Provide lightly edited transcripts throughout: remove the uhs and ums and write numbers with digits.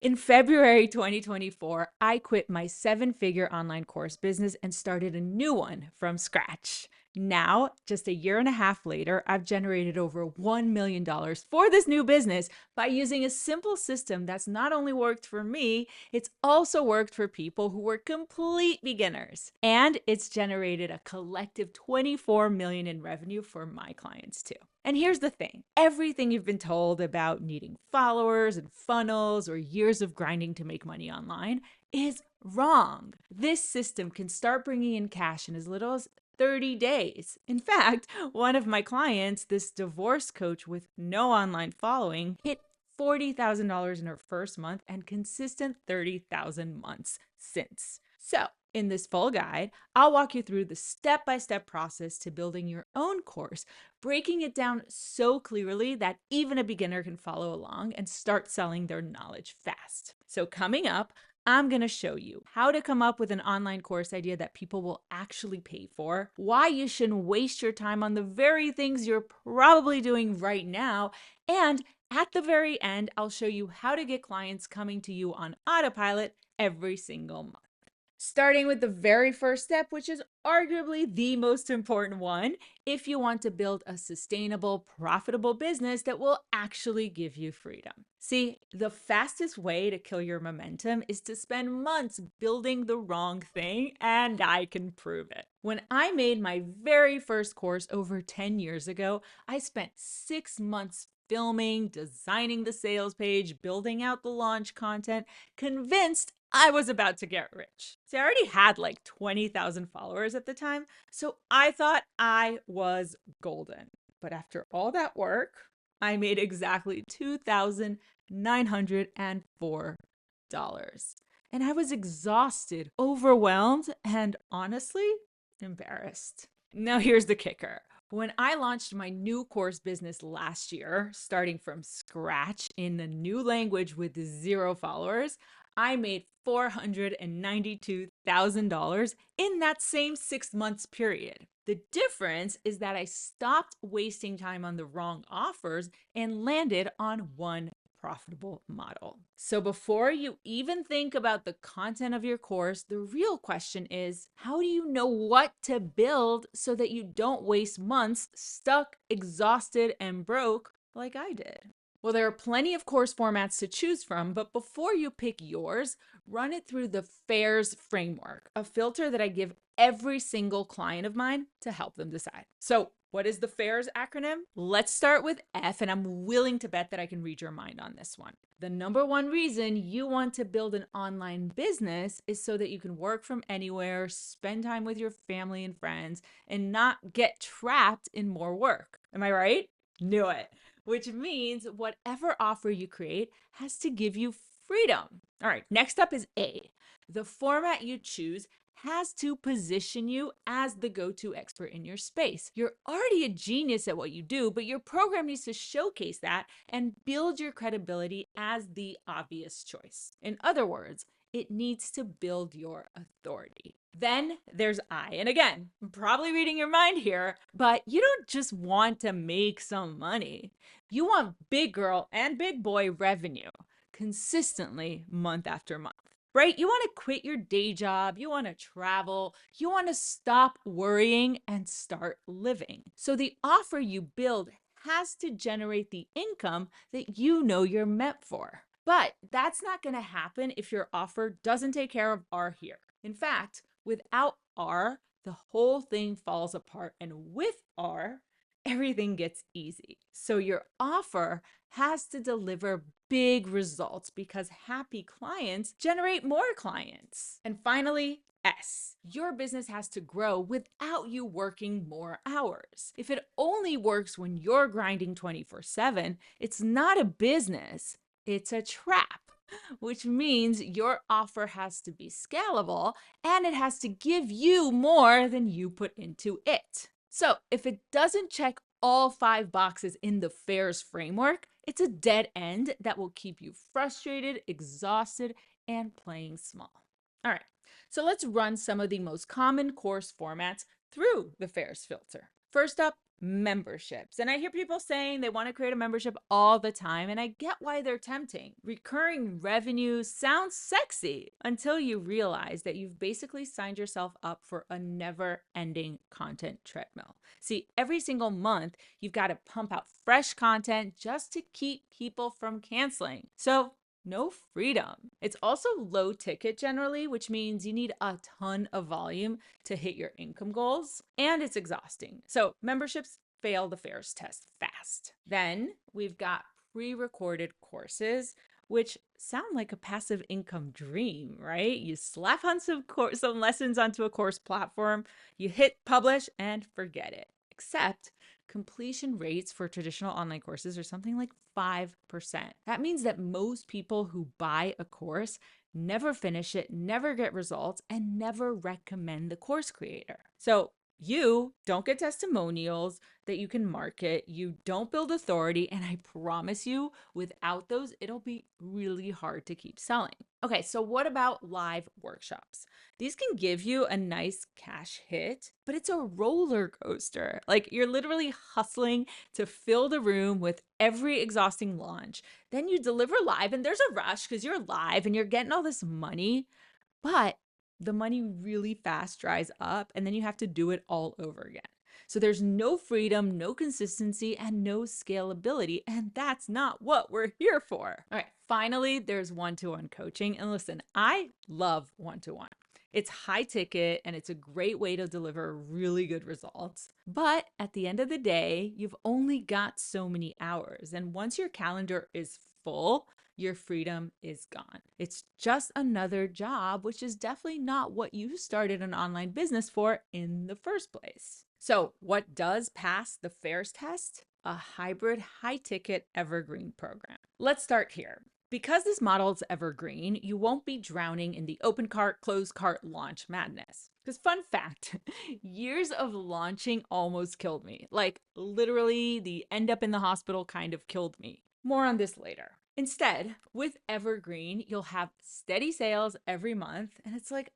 In February 2024, I quit my seven-figure online course business and started a new one from scratch. Now, just a year and a half later, I've generated over $1 million for this new business by using a simple system that's not only worked for me, it's also worked for people who were complete beginners. And it's generated a collective 24 million in revenue for my clients too. And here's the thing, everything you've been told about needing followers and funnels or years of grinding to make money online is wrong. This system can start bringing in cash in as little as 30 days. In fact, one of my clients, this divorce coach with no online following, hit $40,000 in her first month and consistent 30,000 months since. So, in this full guide, I'll walk you through the step-by-step process to building your own course, breaking it down so clearly that even a beginner can follow along and start selling their knowledge fast. So coming up, I'm going to show you how to come up with an online course idea that people will actually pay for, why you shouldn't waste your time on the very things you're probably doing right now, and at the very end, I'll show you how to get clients coming to you on autopilot every single month. Starting with the very first step, which is arguably the most important one, if you want to build a sustainable, profitable business that will actually give you freedom. See, the fastest way to kill your momentum is to spend months building the wrong thing, and I can prove it. When I made my very first course over 10 years ago, I spent 6 months filming, designing the sales page, building out the launch content, convinced I was about to get rich. See, I already had like 20,000 followers at the time, so I thought I was golden. But after all that work, I made exactly $2,904. And I was exhausted, overwhelmed, and honestly, embarrassed. Now, here's the kicker. When I launched my new course business last year, starting from scratch in a new language with 0 followers, I made $492,000 in that same 6 months period. The difference is that I stopped wasting time on the wrong offers and landed on one profitable model. So before you even think about the content of your course, the real question is, how do you know what to build so that you don't waste months stuck, exhausted, and broke like I did? Well, there are plenty of course formats to choose from, but before you pick yours, run it through the FAIRS framework, a filter that I give every single client of mine to help them decide. So, what is the FAIRS acronym? Let's start with F, and I'm willing to bet that I can read your mind on this one. The number one reason you want to build an online business is so that you can work from anywhere, spend time with your family and friends, and not get trapped in more work. Am I right? Knew it. Which means whatever offer you create has to give you freedom. All right, next up is A. The format you choose has to position you as the go-to expert in your space. You're already a genius at what you do, but your program needs to showcase that and build your credibility as the obvious choice. In other words, it needs to build your authority. Then there's I. And again, I'm probably reading your mind here, but you don't just want to make some money. You want big girl and big boy revenue consistently month after month. Right? You want to quit your day job, you want to travel, you want to stop worrying and start living. So the offer you build has to generate the income that you know you're meant for. But that's not going to happen if your offer doesn't take care of R here. In fact, without R, the whole thing falls apart. And with R, everything gets easy. So your offer has to deliver big results because happy clients generate more clients. And finally, S. Your business has to grow without you working more hours. If it only works when you're grinding 24/7, it's not a business, it's a trap, which means your offer has to be scalable and it has to give you more than you put into it. So if it doesn't check all 5 boxes in the FAIRS framework, it's a dead end that will keep you frustrated, exhausted, and playing small. All right, so let's run some of the most common course formats through the FAIRS filter. First up, memberships. And I hear people saying they want to create a membership all the time, and I get why they're tempting. Recurring revenue sounds sexy until you realize that you've basically signed yourself up for a never-ending content treadmill. See, every single month, you've got to pump out fresh content just to keep people from canceling. So no freedom. It's also low ticket generally, which means you need a ton of volume to hit your income goals, and it's exhausting. So memberships fail the FAIRS test fast. Then we've got pre-recorded courses, which sound like a passive income dream, right? You slap on some lessons onto a course platform, you hit publish and forget it. Except completion rates for traditional online courses are something like 5%. That means that most people who buy a course never finish it, never get results, and never recommend the course creator. So you don't get testimonials that you can market, you don't build authority, and I promise you, without those, it'll be really hard to keep selling. Okay, so what about live workshops? These can give you a nice cash hit, but it's a roller coaster. Like you're literally hustling to fill the room with every exhausting launch. Then you deliver live, and there's a rush because you're live and you're getting all this money, but the money really fast dries up, and then you have to do it all over again. So there's no freedom, no consistency, and no scalability. And that's not what we're here for. All right, finally, there's one-to-one coaching. And listen, I love one-to-one. It's high ticket and it's a great way to deliver really good results. But at the end of the day, you've only got so many hours. And once your calendar is full, your freedom is gone. It's just another job, which is definitely not what you started an online business for in the first place. So what does pass the FAIRS test? A hybrid high-ticket evergreen program. Let's start here. Because this model is evergreen, you won't be drowning in the open cart, closed cart launch madness. Because fun fact, years of launching almost killed me. Like literally the end up in the hospital kind of killed me. More on this later. Instead, with Evergreen, you'll have steady sales every month, and it's like,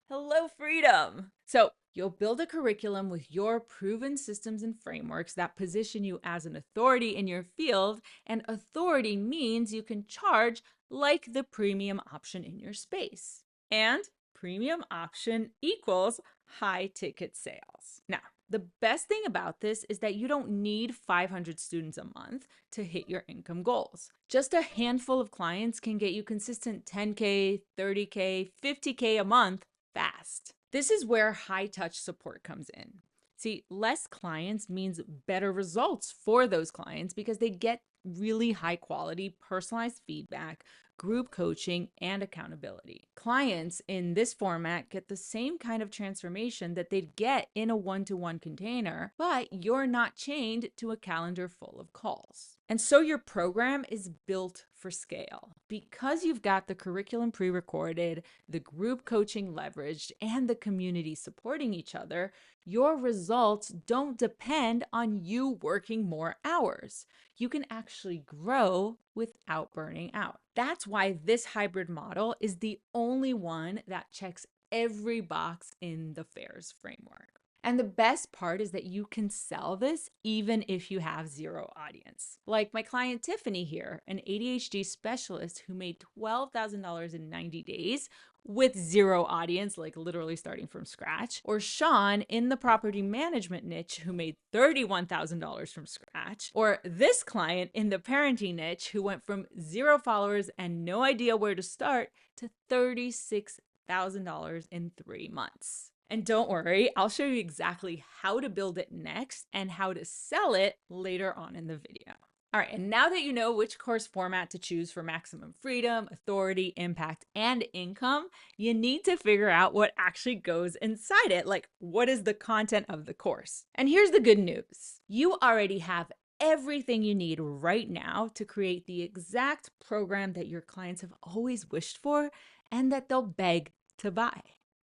hello, freedom. So you'll build a curriculum with your proven systems and frameworks that position you as an authority in your field, and authority means you can charge like the premium option in your space. And premium option equals high ticket sales. Now, the best thing about this is that you don't need 500 students a month to hit your income goals. Just a handful of clients can get you consistent 10K, 30K, 50K a month fast. This is where high touch support comes in. See, less clients means better results for those clients because they get really high quality, personalized feedback, group coaching, and accountability. Clients in this format get the same kind of transformation that they'd get in a one-to-one container, but you're not chained to a calendar full of calls. And so your program is built for scale. Because you've got the curriculum pre-recorded, the group coaching leveraged, and the community supporting each other, your results don't depend on you working more hours. You can actually grow without burning out. That's why this hybrid model is the only one that checks every box in the FAIRS framework. And the best part is that you can sell this even if you have zero audience. Like my client Tiffany here, an ADHD specialist who made $12,000 in 90 days with zero audience, like literally starting from scratch. Or Sean in the property management niche who made $31,000 from scratch. Or this client in the parenting niche who went from 0 followers and no idea where to start to $36,000 in 3 months. And don't worry, I'll show you exactly how to build it next and how to sell it later on in the video. All right, and now that you know which course format to choose for maximum freedom, authority, impact, and income, you need to figure out what actually goes inside it. Like, what is the content of the course? And here's the good news. You already have everything you need right now to create the exact program that your clients have always wished for and that they'll beg to buy.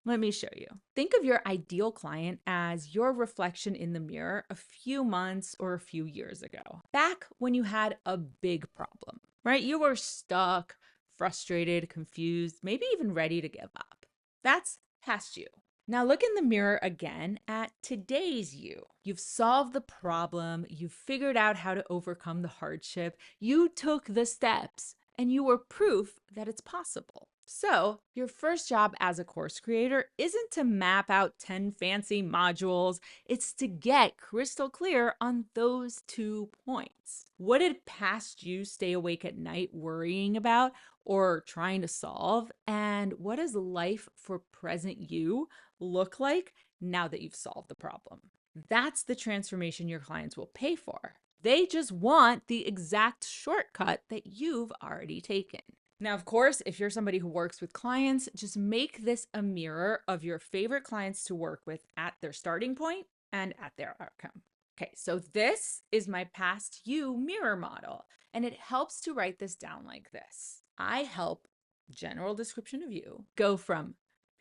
Let me show you. Think of your ideal client as your reflection in the mirror a few months or a few years ago, back when you had a big problem, right? You were stuck, frustrated, confused, maybe even ready to give up. That's past you. Now look in the mirror again at today's you. You've solved the problem, you've figured out how to overcome the hardship, you took the steps, and you were proof that it's possible. So, your first job as a course creator isn't to map out 10 fancy modules, it's to get crystal clear on those 2 points. What did past you stay awake at night worrying about or trying to solve? And what does life for present you look like now that you've solved the problem? That's the transformation your clients will pay for. They just want the exact shortcut that you've already taken. Now, of course, if you're somebody who works with clients, just make this a mirror of your favorite clients to work with at their starting point and at their outcome. Okay, so this is my past you mirror model, and it helps to write this down like this. I help general description of you go from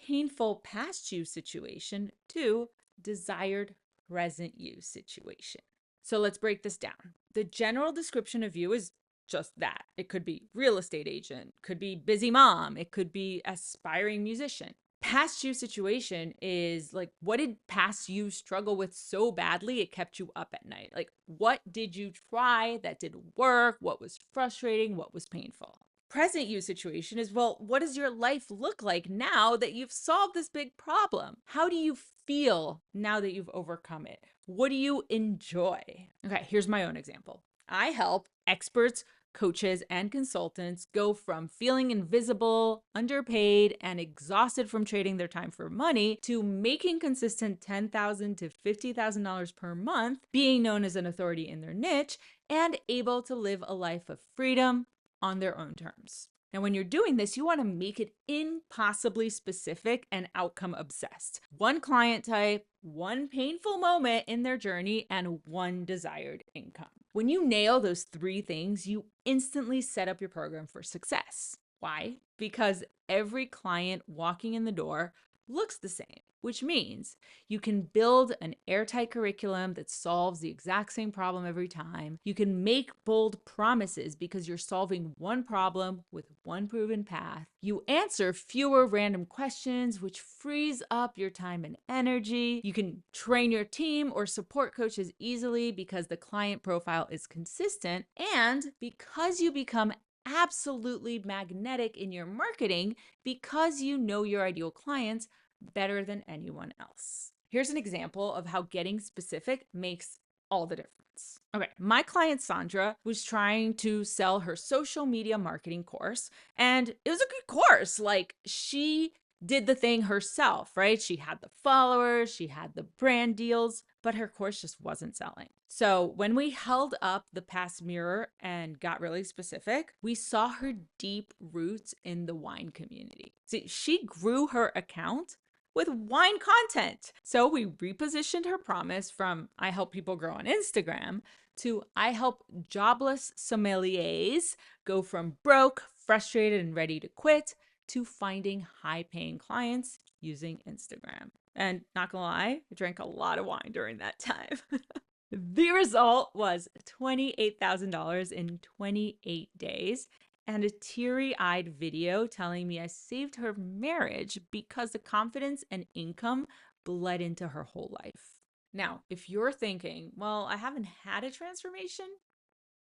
painful past you situation to desired present you situation. So let's break this down. The general description of you is just that. It could be real estate agent, could be busy mom, it could be aspiring musician. Past you situation is like, what did past you struggle with so badly it kept you up at night? Like, what did you try that didn't work? What was frustrating? What was painful? Present you situation is, well, what does your life look like now that you've solved this big problem? How do you feel now that you've overcome it? What do you enjoy? Okay, here's my own example. I help experts, coaches, and consultants go from feeling invisible, underpaid, and exhausted from trading their time for money to making consistent $10,000 to $50,000 per month, being known as an authority in their niche, and able to live a life of freedom on their own terms. Now, when you're doing this, you want to make it impossibly specific and outcome obsessed. One client type, one painful moment in their journey, and one desired income. When you nail those 3 things, you instantly set up your program for success. Why? Because every client walking in the door looks the same, which means you can build an airtight curriculum that solves the exact same problem every time. You can make bold promises because you're solving one problem with one proven path. You answer fewer random questions, which frees up your time and energy. You can train your team or support coaches easily because the client profile is consistent. And because you become absolutely magnetic in your marketing because you know your ideal clients better than anyone else. Here's an example of how getting specific makes all the difference. Okay, my client Sandra was trying to sell her social media marketing course, and it was a good course. Like, she did the thing herself, right? She had the followers, she had the brand deals, but her course just wasn't selling. So when we held up the past mirror and got really specific, we saw her deep roots in the wine community. See, she grew her account with wine content. So we repositioned her promise from I help people grow on Instagram to I help jobless sommeliers go from broke, frustrated, and ready to quit to finding high-paying clients using Instagram. And not gonna lie, I drank a lot of wine during that time. The result was $28,000 in 28 days and a teary-eyed video telling me I saved her marriage because the confidence and income bled into her whole life. Now, if you're thinking, well, I haven't had a transformation,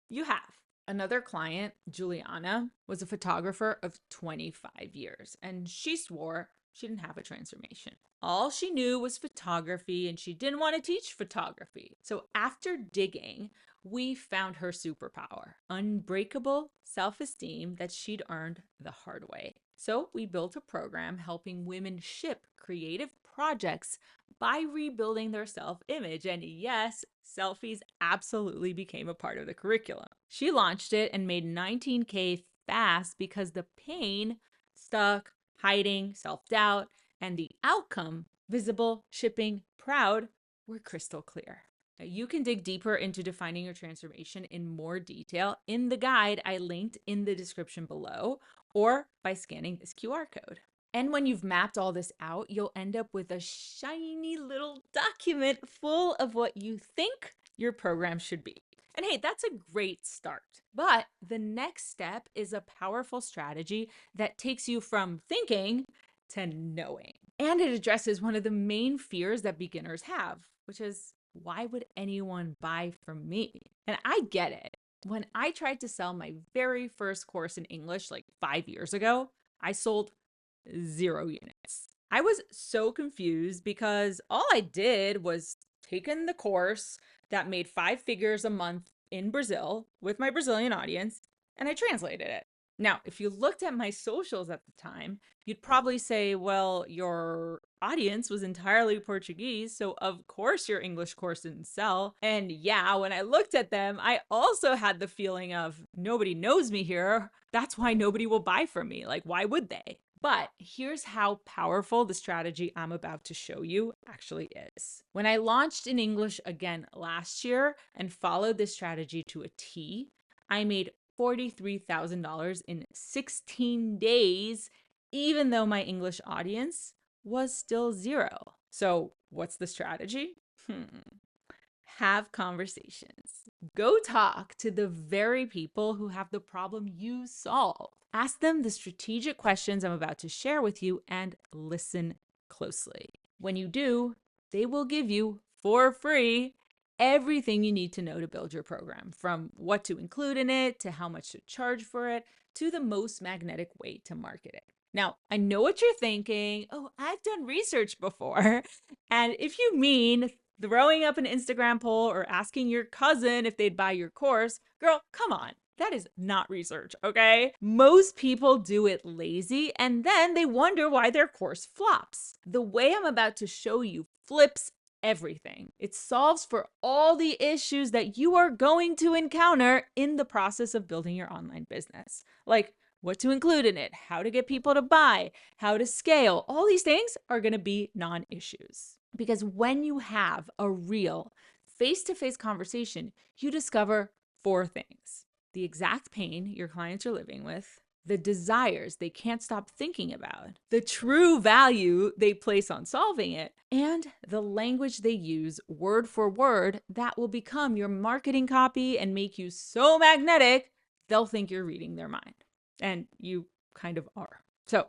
you have. Another client, Juliana, was a photographer of 25 years, and she swore she didn't have a transformation. All she knew was photography, and she didn't want to teach photography. So after digging, we found her superpower, unbreakable self-esteem that she'd earned the hard way. So we built a program helping women ship creative projects by rebuilding their self-image. And yes, selfies absolutely became a part of the curriculum. She launched it and made 19K fast because the pain, stuck, hiding, self-doubt, and the outcome, visible, shipping, proud, were crystal clear. Now, you can dig deeper into defining your transformation in more detail in the guide I linked in the description below, or by scanning this QR code. And when you've mapped all this out, you'll end up with a shiny little document full of what you think your program should be. And hey, that's a great start. But the next step is a powerful strategy that takes you from thinking to knowing. And it addresses one of the main fears that beginners have, which is, why would anyone buy from me? And I get it. When I tried to sell my very first course in English like 5 years ago, I sold 0 units. I was so confused because all I did was take in the course that made 5 figures a month in Brazil with my Brazilian audience, and I translated it. Now, if you looked at my socials at the time, you'd probably say, well, your audience was entirely Portuguese, so of course your English course didn't sell. And yeah, when I looked at them, I also had the feeling of nobody knows me here. That's why nobody will buy from me. Like, why would they? But here's how powerful the strategy I'm about to show you actually is. When I launched in English again last year and followed this strategy to a T, I made $43,000 in 16 days, even though my English audience was still 0. So, what's the strategy? Have conversations. Go talk to the very people who have the problem you solve. Ask them the strategic questions I'm about to share with you and listen closely. When you do, they will give you for free everything you need to know to build your program, from what to include in it, to how much to charge for it, to the most magnetic way to market it. Now, I know what you're thinking. Oh, I've done research before. And if you mean throwing up an Instagram poll or asking your cousin if they'd buy your course, girl, come on. That is not research, okay? Most people do it lazy and then they wonder why their course flops. The way I'm about to show you flips everything. It solves for all the issues that you are going to encounter in the process of building your online business. Like what to include in it, how to get people to buy, how to scale. All these things are going to be non-issues. Because when you have a real face-to-face conversation, you discover 4 things: the exact pain your clients are living with, the desires they can't stop thinking about, the true value they place on solving it, and the language they use word for word that will become your marketing copy and make you so magnetic, they'll think you're reading their mind. And you kind of are. So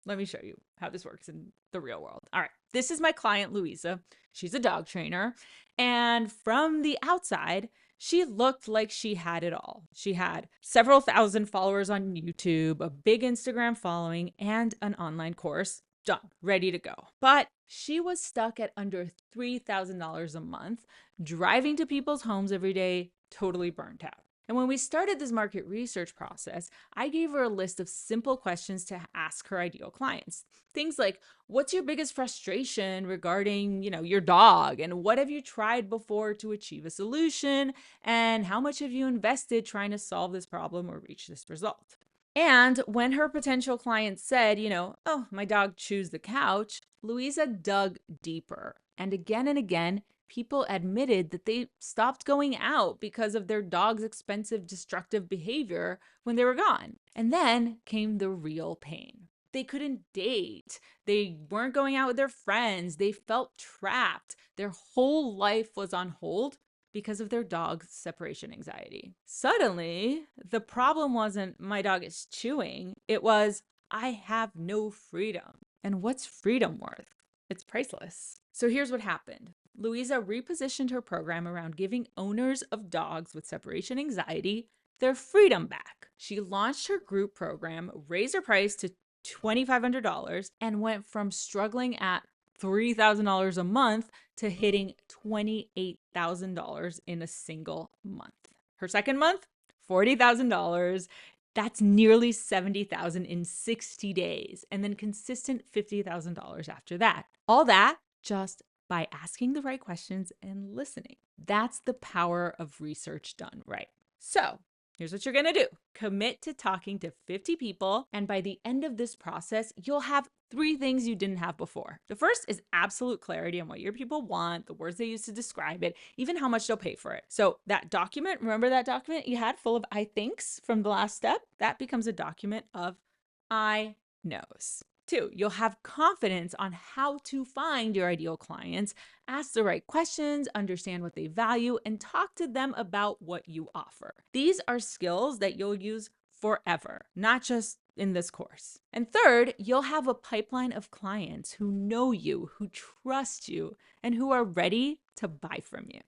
let me show you how this works in the real world. All right, this is my client, Louisa. She's a dog trainer. And from the outside, she looked like she had it all. She had several thousand followers on YouTube, a big Instagram following, and an online course. Done, ready to go. But she was stuck at under $3,000 a month, driving to people's homes every day, totally burnt out. And when we started this market research process, I gave her a list of simple questions to ask her ideal clients. Things like, what's your biggest frustration regarding, your dog? And what have you tried before to achieve a solution? And how much have you invested trying to solve this problem or reach this result? And when her potential client said, oh, my dog chews the couch, Louisa dug deeper. And again, people admitted that they stopped going out because of their dog's expensive, destructive behavior when they were gone. And then came the real pain. They couldn't date. They weren't going out with their friends. They felt trapped. Their whole life was on hold because of their dog's separation anxiety. Suddenly, the problem wasn't my dog is chewing. It was, I have no freedom. And what's freedom worth? It's priceless. So here's what happened. Louisa repositioned her program around giving owners of dogs with separation anxiety their freedom back. She launched her group program, raised her price to $2,500, and went from struggling at $3,000 a month to hitting $28,000 in a single month. Her second month, $40,000. That's nearly $70,000 in 60 days, and then consistent $50,000 after that. All that just by asking the right questions and listening. That's the power of research done right. So here's what you're going to do. Commit to talking to 50 people. And by the end of this process, you'll have 3 things you didn't have before. The first is absolute clarity on what your people want, the words they use to describe it, even how much they'll pay for it. So that document, remember that document you had full of I thinks from the last step? That becomes a document of I knows. 2, you'll have confidence on how to find your ideal clients, ask the right questions, understand what they value, and talk to them about what you offer. These are skills that you'll use forever, not just in this course. And third, you'll have a pipeline of clients who know you, who trust you, and who are ready to buy from you.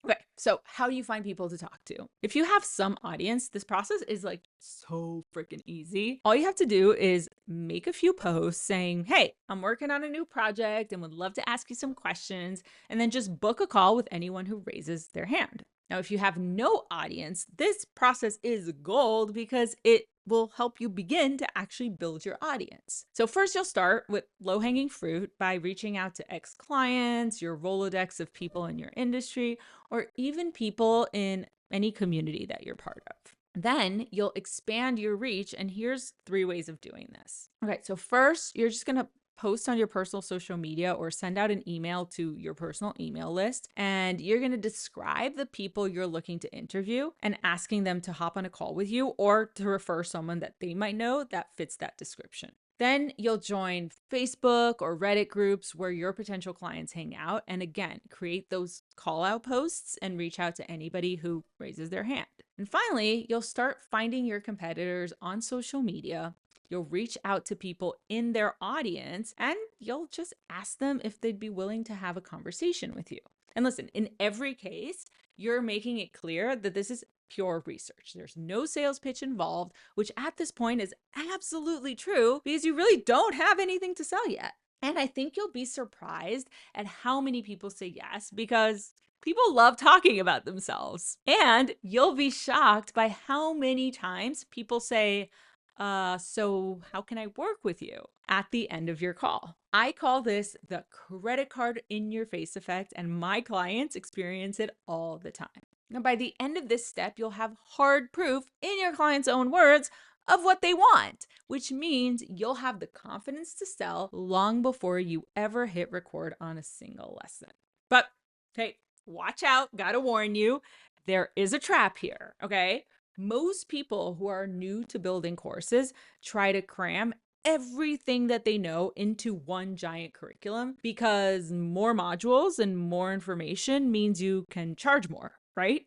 Okay, so how do you find people to talk to? If you have some audience, this process is like so freaking easy. All you have to do is make a few posts saying, hey, I'm working on a new project and would love to ask you some questions, and then just book a call with anyone who raises their hand. Now, if you have no audience, this process is gold because it will help you begin to actually build your audience. So first you'll start with low-hanging fruit by reaching out to ex-clients, your Rolodex of people in your industry, or even people in any community that you're part of. Then you'll expand your reach, and here's 3 ways of doing this. Okay, so first, you're just gonna post on your personal social media or send out an email to your personal email list, and you're going to describe the people you're looking to interview and asking them to hop on a call with you or to refer someone that they might know that fits that description. Then you'll join Facebook or Reddit groups where your potential clients hang out, and again, create those call out posts and reach out to anybody who raises their hand. And finally, you'll start finding your competitors on social media. You'll reach out to people in their audience and you'll just ask them if they'd be willing to have a conversation with you. And listen, in every case, you're making it clear that this is pure research. There's no sales pitch involved, which at this point is absolutely true because you really don't have anything to sell yet. And I think you'll be surprised at how many people say yes because people love talking about themselves. And you'll be shocked by how many times people say, so how can I work with you at the end of your call? I call this the credit card in your face effect, and my clients experience it all the time. Now, by the end of this step, you'll have hard proof in your client's own words of what they want, which means you'll have the confidence to sell long before you ever hit record on a single lesson. But hey, watch out, gotta warn you, there is a trap here, okay? Most people who are new to building courses try to cram everything that they know into one giant curriculum because more modules and more information means you can charge more, right?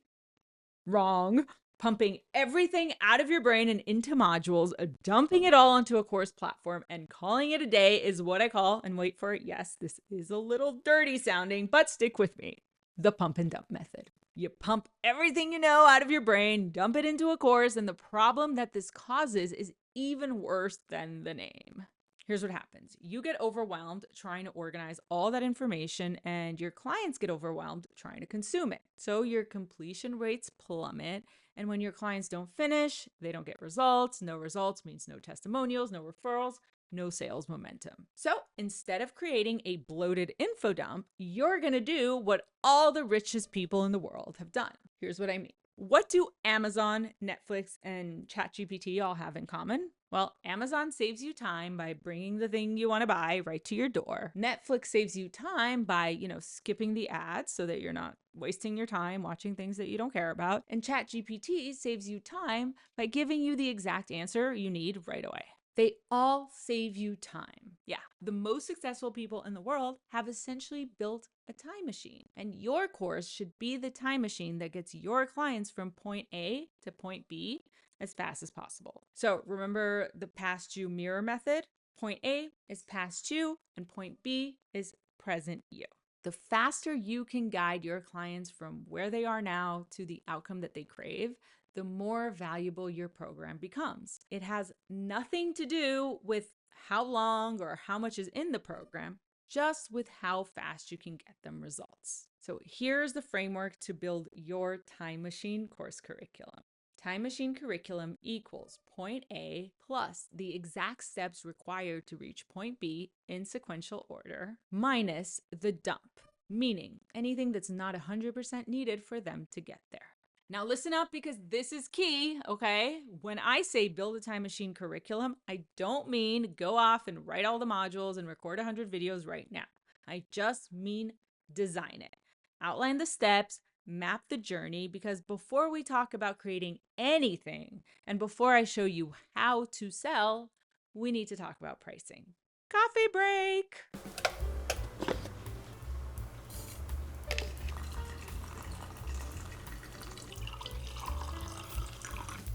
Wrong. Pumping everything out of your brain and into modules, dumping it all onto a course platform and calling it a day is what I call, and wait for it, yes, this is a little dirty sounding, but stick with me, the pump and dump method. You pump everything you know out of your brain, dump it into a course, and the problem that this causes is even worse than the name. Here's what happens. You get overwhelmed trying to organize all that information, and your clients get overwhelmed trying to consume it. So your completion rates plummet, and when your clients don't finish, they don't get results. No results means no testimonials, no referrals, no sales momentum. So instead of creating a bloated info dump, you're going to do what all the richest people in the world have done. Here's what I mean. What do Amazon, Netflix, and ChatGPT all have in common? Well, Amazon saves you time by bringing the thing you want to buy right to your door. Netflix saves you time by, skipping the ads so that you're not wasting your time watching things that you don't care about. And ChatGPT saves you time by giving you the exact answer you need right away. They all save you time. Yeah, the most successful people in the world have essentially built a time machine. And your course should be the time machine that gets your clients from point A to point B as fast as possible. So remember the past you mirror method? Point A is past you and point B is present you. The faster you can guide your clients from where they are now to the outcome that they crave, the more valuable your program becomes. It has nothing to do with how long or how much is in the program, just with how fast you can get them results. So here's the framework to build your time machine course curriculum. Time machine curriculum equals point A plus the exact steps required to reach point B in sequential order minus the dump, meaning anything that's not 100% needed for them to get there. Now listen up because this is key, okay? When I say build a time machine curriculum, I don't mean go off and write all the modules and record 100 videos right now. I just mean design it. Outline the steps, map the journey, because before we talk about creating anything and before I show you how to sell, we need to talk about pricing. Coffee break.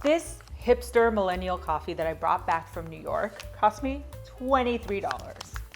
This hipster millennial coffee that I brought back from New York cost me $23.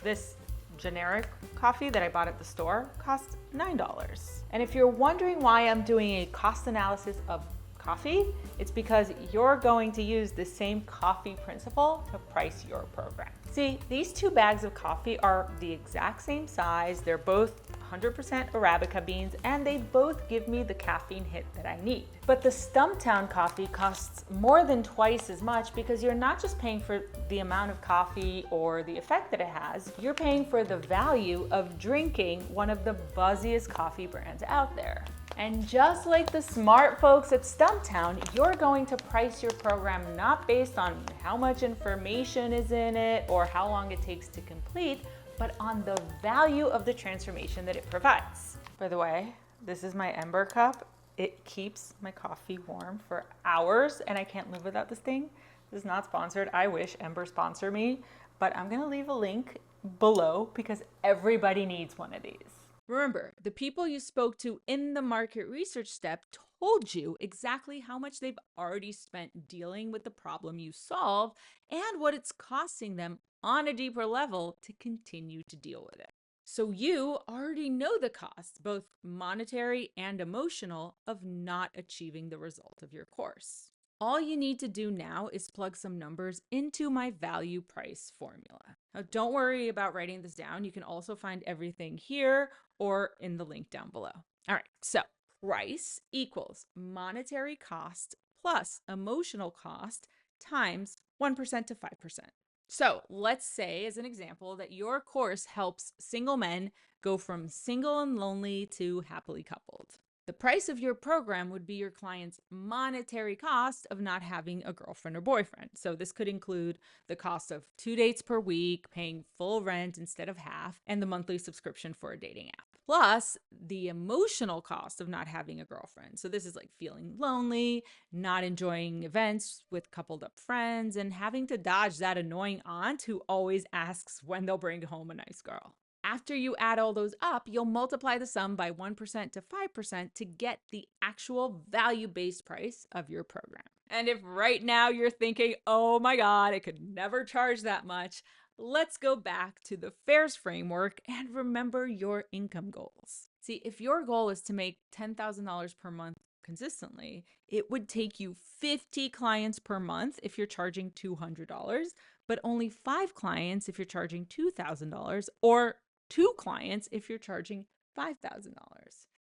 This generic coffee that I bought at the store cost $9. And if you're wondering why I'm doing a cost analysis of coffee, it's because you're going to use the same coffee principle to price your program. See, these two bags of coffee are the exact same size. They're both 100% Arabica beans, and they both give me the caffeine hit that I need. But the Stumptown coffee costs more than twice as much because you're not just paying for the amount of coffee or the effect that it has, you're paying for the value of drinking one of the buzziest coffee brands out there. And just like the smart folks at Stumptown, you're going to price your program not based on how much information is in it or how long it takes to complete, but on the value of the transformation that it provides. By the way, this is my Ember cup. It keeps my coffee warm for hours, and I can't live without this thing. This is not sponsored. I wish Ember sponsor me, but I'm gonna leave a link below because everybody needs one of these. Remember, the people you spoke to in the market research step told you exactly how much they've already spent dealing with the problem you solve and what it's costing them on a deeper level to continue to deal with it. So you already know the costs, both monetary and emotional, of not achieving the result of your course. All you need to do now is plug some numbers into my value price formula. Now, don't worry about writing this down. You can also find everything here or in the link down below. All right, so price equals monetary cost plus emotional cost times 1% to 5%. So let's say, as an example, that your course helps single men go from single and lonely to happily coupled. The price of your program would be your client's monetary cost of not having a girlfriend or boyfriend. So this could include the cost of 2 dates per week, paying full rent instead of half, and the monthly subscription for a dating app. Plus the emotional cost of not having a girlfriend. So this is like feeling lonely, not enjoying events with coupled up friends, and having to dodge that annoying aunt who always asks when they'll bring home a nice girl. After you add all those up, you'll multiply the sum by 1% to 5% to get the actual value-based price of your program. And if right now you're thinking, oh my God, I could never charge that much, let's go back to the FAIRS framework and remember your income goals. See, if your goal is to make $10,000 per month consistently, it would take you 50 clients per month if you're charging $200, but only 5 clients if you're charging $2,000, or 2 clients if you're charging $5,000.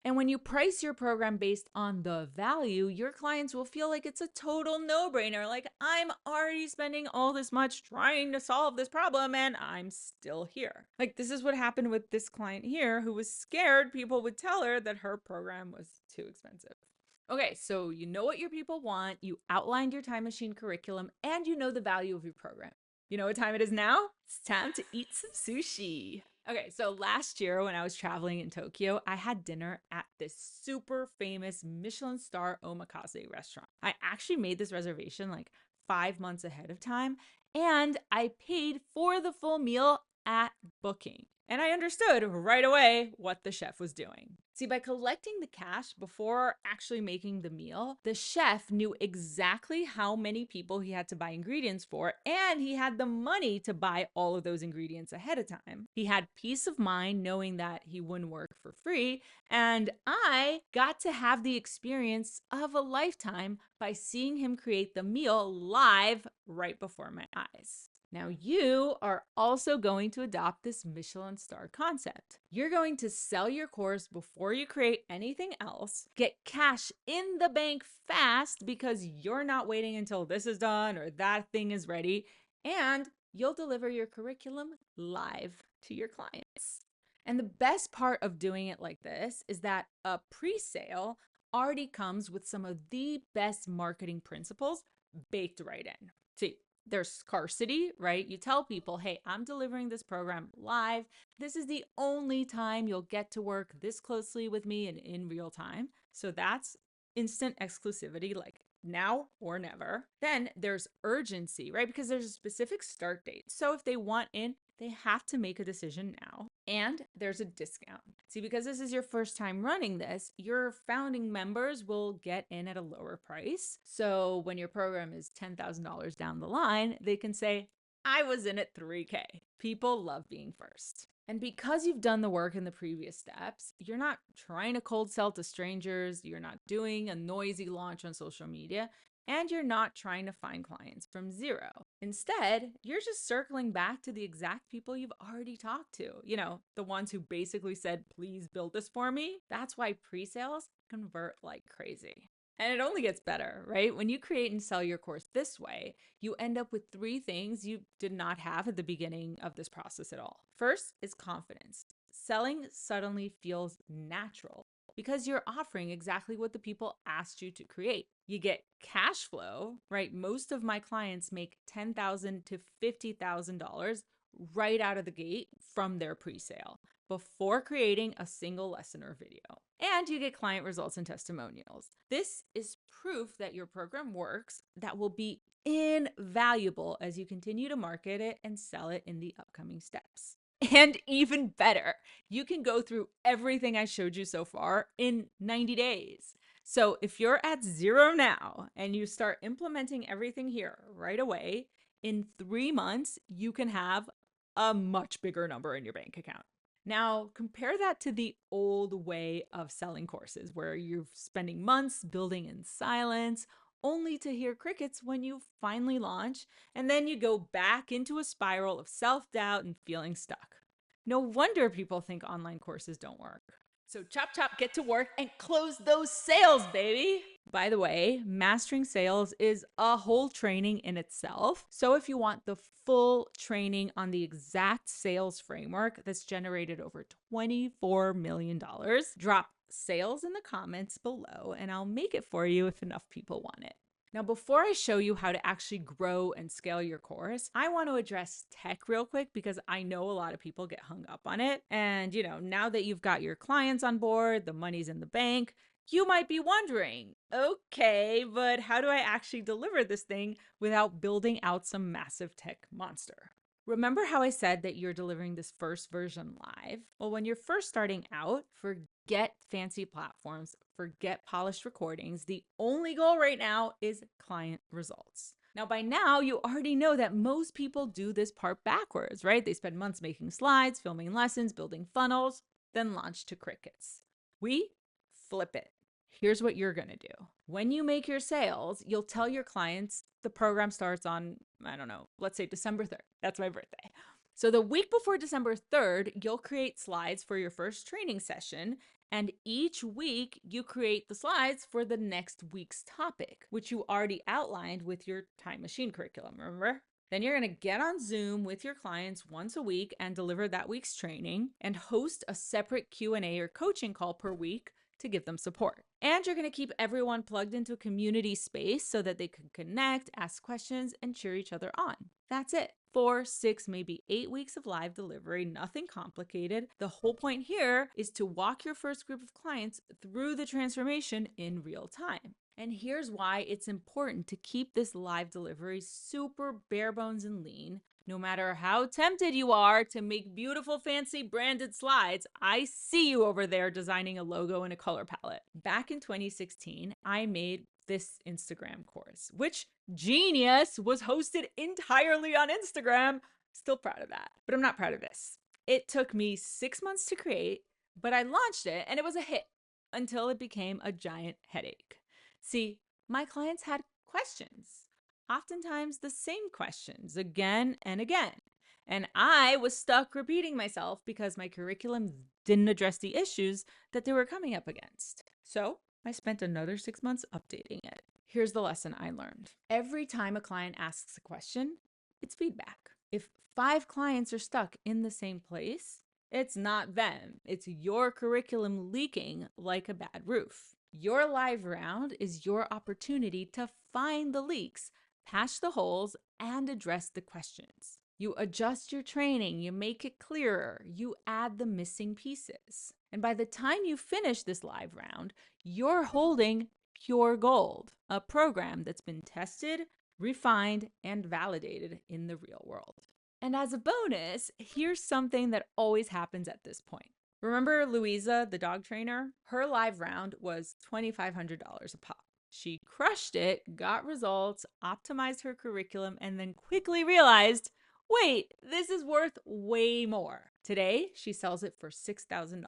And when you price your program based on the value, your clients will feel like it's a total no-brainer. Like, I'm already spending all this much trying to solve this problem and I'm still here. Like, this is what happened with this client here who was scared people would tell her that her program was too expensive. Okay, so you know what your people want, you outlined your time machine curriculum, and you know the value of your program. You know what time it is now? It's time to eat some sushi. Okay, so last year when I was traveling in Tokyo, I had dinner at this super famous Michelin star omakase restaurant. I actually made this reservation like 5 months ahead of time, and I paid for the full meal at booking. And I understood right away what the chef was doing. See, by collecting the cash before actually making the meal, the chef knew exactly how many people he had to buy ingredients for, and he had the money to buy all of those ingredients ahead of time. He had peace of mind knowing that he wouldn't work for free, and I got to have the experience of a lifetime by seeing him create the meal live right before my eyes. Now you are also going to adopt this Michelin star concept. You're going to sell your course before you create anything else, get cash in the bank fast because you're not waiting until this is done or that thing is ready, and you'll deliver your curriculum live to your clients. And the best part of doing it like this is that a pre-sale already comes with some of the best marketing principles baked right in. See, there's scarcity, right? You tell people, hey, I'm delivering this program live. This is the only time you'll get to work this closely with me and in real time. So that's instant exclusivity, like now or never. Then there's urgency, right? Because there's a specific start date. So if they want in, they have to make a decision now. And there's a discount. See, because this is your first time running this, your founding members will get in at a lower price. So when your program is $10,000 down the line, they can say, I was in at 3K. People love being first. And because you've done the work in the previous steps, you're not trying to cold sell to strangers, you're not doing a noisy launch on social media, and you're not trying to find clients from zero. Instead, you're just circling back to the exact people you've already talked to. You know, the ones who basically said, please build this for me. That's why pre-sales convert like crazy. And it only gets better, right? When you create and sell your course this way, you end up with 3 things you did not have at the beginning of this process at all. First is confidence. Selling suddenly feels natural because you're offering exactly what the people asked you to create. You get cash flow, right? Most of my clients make $10,000 to $50,000 right out of the gate from their pre-sale before creating a single lesson or video. And you get client results and testimonials. This is proof that your program works that will be invaluable as you continue to market it and sell it in the upcoming steps. And even better, you can go through everything I showed you so far in 90 days. So if you're at 0 now and you start implementing everything here right away, in 3 months, you can have a much bigger number in your bank account. Now, compare that to the old way of selling courses where you're spending months building in silence, only to hear crickets when you finally launch, and then you go back into a spiral of self-doubt and feeling stuck. No wonder people think online courses don't work. So chop, chop, get to work and close those sales, baby. By the way, mastering sales is a whole training in itself. So if you want the full training on the exact sales framework that's generated over $24 million, drop sales in the comments below and I'll make it for you if enough people want it. Now, before I show you how to actually grow and scale your course, I want to address tech real quick because I know a lot of people get hung up on it. And, now that you've got your clients on board, the money's in the bank, you might be wondering, okay, but how do I actually deliver this thing without building out some massive tech monster? Remember how I said that you're delivering this first version live? Well, when you're first starting out, forget fancy platforms, forget polished recordings. The only goal right now is client results. Now, by now, you already know that most people do this part backwards, right? They spend months making slides, filming lessons, building funnels, then launch to crickets. We flip it. Here's what you're going to do. When you make your sales, you'll tell your clients the program starts on, I don't know, let's say December 3rd. That's my birthday. So the week before December 3rd, you'll create slides for your first training session. And each week you create the slides for the next week's topic, which you already outlined with your Time Machine curriculum, remember? Then you're going to get on Zoom with your clients once a week and deliver that week's training and host a separate Q&A or coaching call per week to give them support. And you're going to keep everyone plugged into a community space so that they can connect, ask questions, and cheer each other on. That's it. 4, 6, maybe 8 weeks of live delivery, nothing complicated. The whole point here is to walk your first group of clients through the transformation in real time. And here's why it's important to keep this live delivery super bare bones and lean. No matter how tempted you are to make beautiful, fancy branded slides, I see you over there designing a logo and a color palette. Back in 2016, I made this Instagram course, which genius was hosted entirely on Instagram. Still proud of that, but I'm not proud of this. It took me 6 months to create, but I launched it and it was a hit until it became a giant headache. See, my clients had questions. Oftentimes the same questions again and again. And I was stuck repeating myself because my curriculum didn't address the issues that they were coming up against. So I spent another 6 months updating it. Here's the lesson I learned. Every time a client asks a question, it's feedback. If 5 clients are stuck in the same place, it's not them. It's your curriculum leaking like a bad roof. Your live round is your opportunity to find the leaks, patch the holes, and address the questions. You adjust your training, you make it clearer, you add the missing pieces. And by the time you finish this live round, you're holding pure gold, a program that's been tested, refined, and validated in the real world. And as a bonus, here's something that always happens at this point. Remember Louisa, the dog trainer? Her live round was $2,500 a pop. She crushed it, got results, optimized her curriculum, and then quickly realized, wait, this is worth way more. Today, she sells it for $6,000.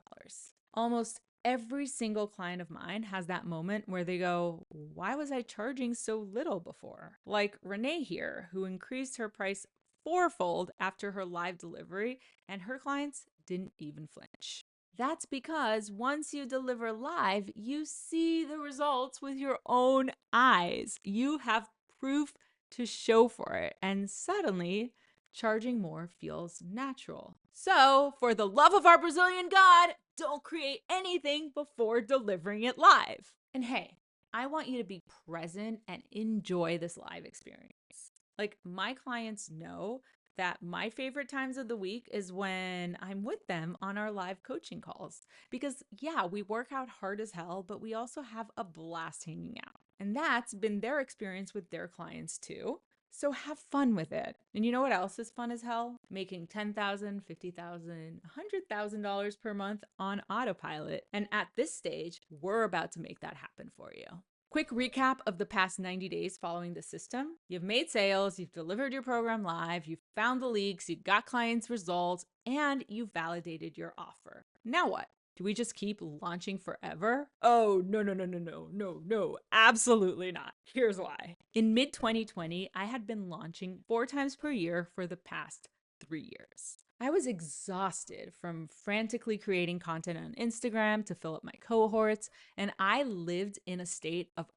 Almost every single client of mine has that moment where they go, why was I charging so little before? Like Renee here, who increased her price fourfold after her live delivery, and her clients didn't even flinch. That's because once you deliver live, you see the results with your own eyes. You have proof to show for it, and suddenly charging more feels natural. So, for the love of our Brazilian God, don't create anything before delivering it live. And hey, I want you to be present and enjoy this live experience. Like, my clients know that my favorite times of the week is when I'm with them on our live coaching calls. Because, yeah, we work out hard as hell, but we also have a blast hanging out. And that's been their experience with their clients too. So have fun with it. And you know what else is fun as hell? Making $10,000, $50,000, $100,000 per month on autopilot. And at this stage, we're about to make that happen for you. Quick recap of the past 90 days following the system. You've made sales, you've delivered your program live, you've found the leaks, you got clients' results, and you've validated your offer. Now what? Do we just keep launching forever? Oh, no, absolutely not. Here's why. In mid-2020, I had been launching 4 times per year for the past 3 years. I was exhausted from frantically creating content on Instagram to fill up my cohorts, and I lived in a state of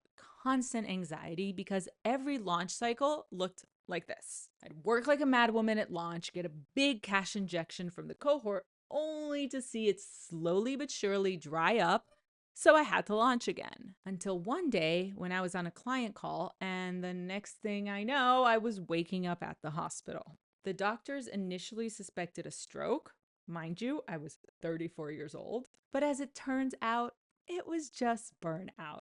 constant anxiety because every launch cycle looked like this. I'd work like a madwoman at launch, get a big cash injection from the cohort, only to see it slowly but surely dry up. So I had to launch again until one day when I was on a client call, and the next thing I know, I was waking up at the hospital. The doctors initially suspected a stroke. Mind you, I was 34 years old. But as it turns out, it was just burnout.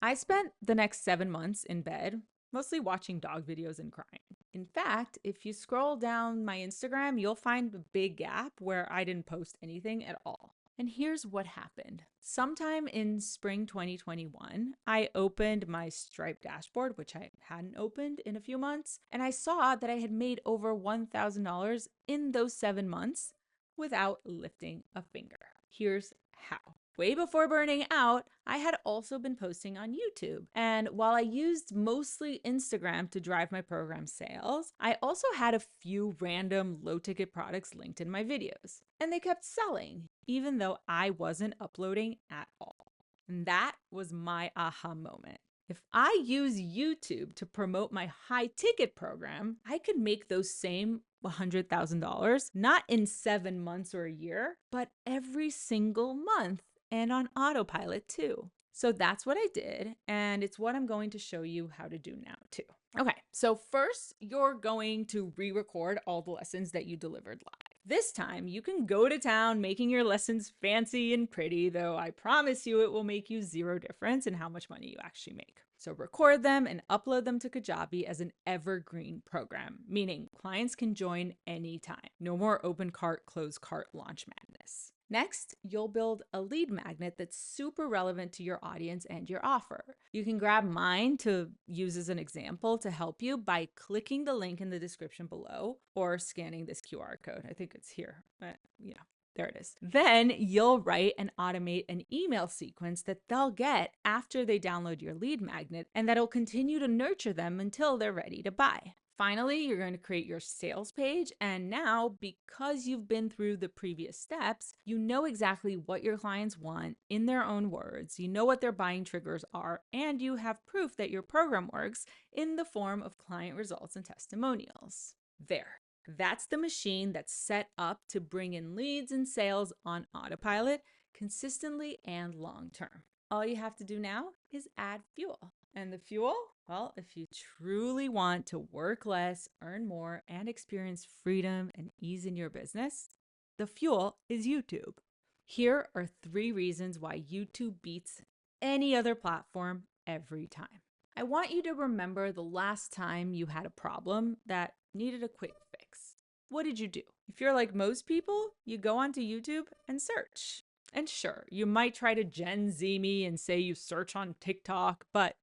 I spent the next 7 months in bed, mostly watching dog videos and crying. In fact, if you scroll down my Instagram, you'll find a big gap where I didn't post anything at all. And here's what happened. Sometime in spring 2021, I opened my Stripe dashboard, which I hadn't opened in a few months, and I saw that I had made over $1,000 in those 7 months without lifting a finger. Here's how. Way before burning out, I had also been posting on YouTube. And while I used mostly Instagram to drive my program sales, I also had a few random low-ticket products linked in my videos. And they kept selling, even though I wasn't uploading at all. And that was my aha moment. If I use YouTube to promote my high-ticket program, I could make those same $100,000, not in 7 months or a year, but every single month. And on autopilot too. So that's what I did, and it's what I'm going to show you how to do now too. Okay, so first you're going to re-record all the lessons that you delivered live. This time you can go to town making your lessons fancy and pretty, though I promise you it will make you zero difference in how much money you actually make. So record them and upload them to Kajabi as an evergreen program, meaning clients can join anytime. No more open cart, close cart launch madness. Next, you'll build a lead magnet that's super relevant to your audience and your offer. You can grab mine to use as an example to help you by clicking the link in the description below or scanning this QR code. I think it's here. There it is. Then you'll write and automate an email sequence that they'll get after they download your lead magnet, and that'll continue to nurture them until they're ready to buy. Finally, you're going to create your sales page. And now, because you've been through the previous steps, you know exactly what your clients want in their own words. You know what their buying triggers are, and you have proof that your program works in the form of client results and testimonials. There. That's the machine that's set up to bring in leads and sales on autopilot consistently and long term. All you have to do now is add fuel. And the fuel? Well, if you truly want to work less, earn more, and experience freedom and ease in your business, the fuel is YouTube. Here are 3 reasons why YouTube beats any other platform every time. I want you to remember the last time you had a problem that needed a quick fix. What did you do? If you're like most people, you go onto YouTube and search. And sure, you might try to Gen Z me and say you search on TikTok, but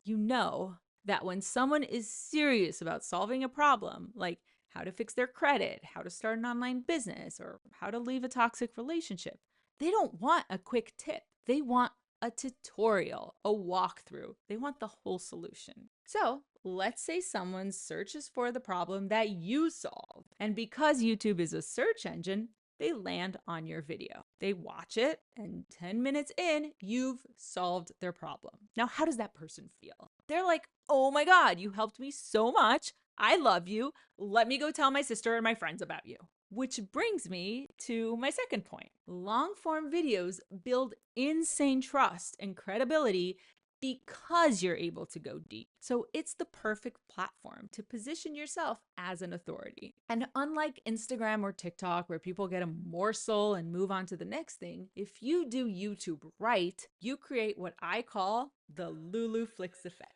you know that when someone is serious about solving a problem, like how to fix their credit, how to start an online business, or how to leave a toxic relationship, they don't want a quick tip. They want a tutorial, a walkthrough. They want the whole solution. So let's say someone searches for the problem that you solve. And because YouTube is a search engine, they land on your video. They watch it, and 10 minutes in, you've solved their problem. Now, how does that person feel? They're like, oh my God, you helped me so much. I love you. Let me go tell my sister and my friends about you. Which brings me to my second point. Long form videos build insane trust and credibility because you're able to go deep. So it's the perfect platform to position yourself as an authority. And unlike Instagram or TikTok, where people get a morsel and move on to the next thing, if you do YouTube right, you create what I call the Lulu Flicks effect.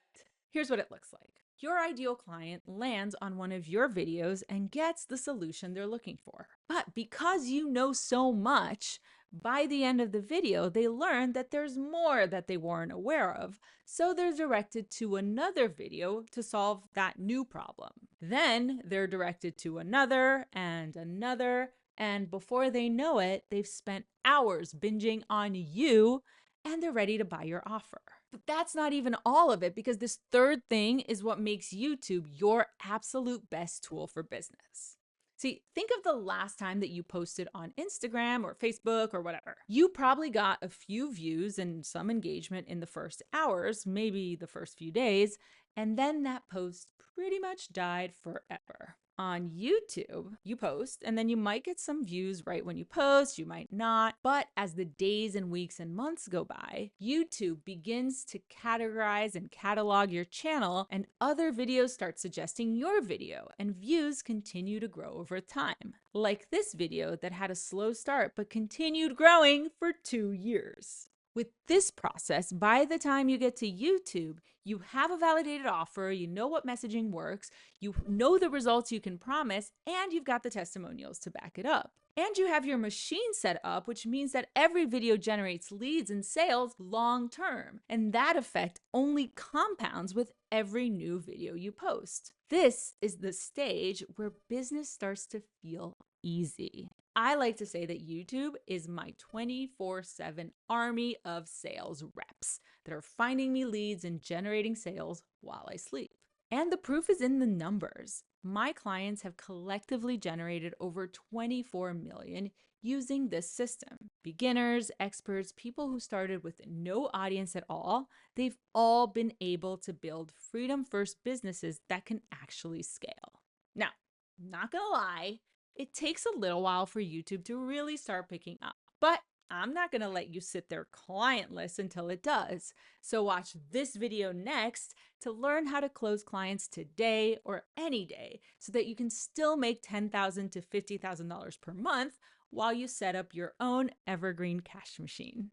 Here's what it looks like. Your ideal client lands on one of your videos and gets the solution they're looking for. But because you know so much, by the end of the video, they learn that there's more that they weren't aware of, so they're directed to another video to solve that new problem. Then they're directed to another and another, and before they know it, they've spent hours binging on you and they're ready to buy your offer. But that's not even all of it, because this third thing is what makes YouTube your absolute best tool for business. See, think of the last time that you posted on Instagram or Facebook or whatever. You probably got a few views and some engagement in the first hours, maybe the first few days, and then that post pretty much died forever. On YouTube, you post and then you might get some views right when you post, you might not. But as the days and weeks and months go by, YouTube begins to categorize and catalog your channel, and other videos start suggesting your video, and views continue to grow over time. Like this video that had a slow start but continued growing for 2 years. With this process, by the time you get to YouTube, you have a validated offer, you know what messaging works, you know the results you can promise, and you've got the testimonials to back it up. And you have your machine set up, which means that every video generates leads and sales long term. And that effect only compounds with every new video you post. This is the stage where business starts to feel easy. I like to say that YouTube is my 24/7 army of sales reps that are finding me leads and generating sales while I sleep. And the proof is in the numbers. My clients have collectively generated over 24 million using this system. Beginners, experts, people who started with no audience at all, they've all been able to build freedom first businesses that can actually scale. Now, not gonna lie, it takes a little while for YouTube to really start picking up, but I'm not going to let you sit there clientless until it does. So watch this video next to learn how to close clients today or any day so that you can still make $10,000 to $50,000 per month while you set up your own evergreen cash machine.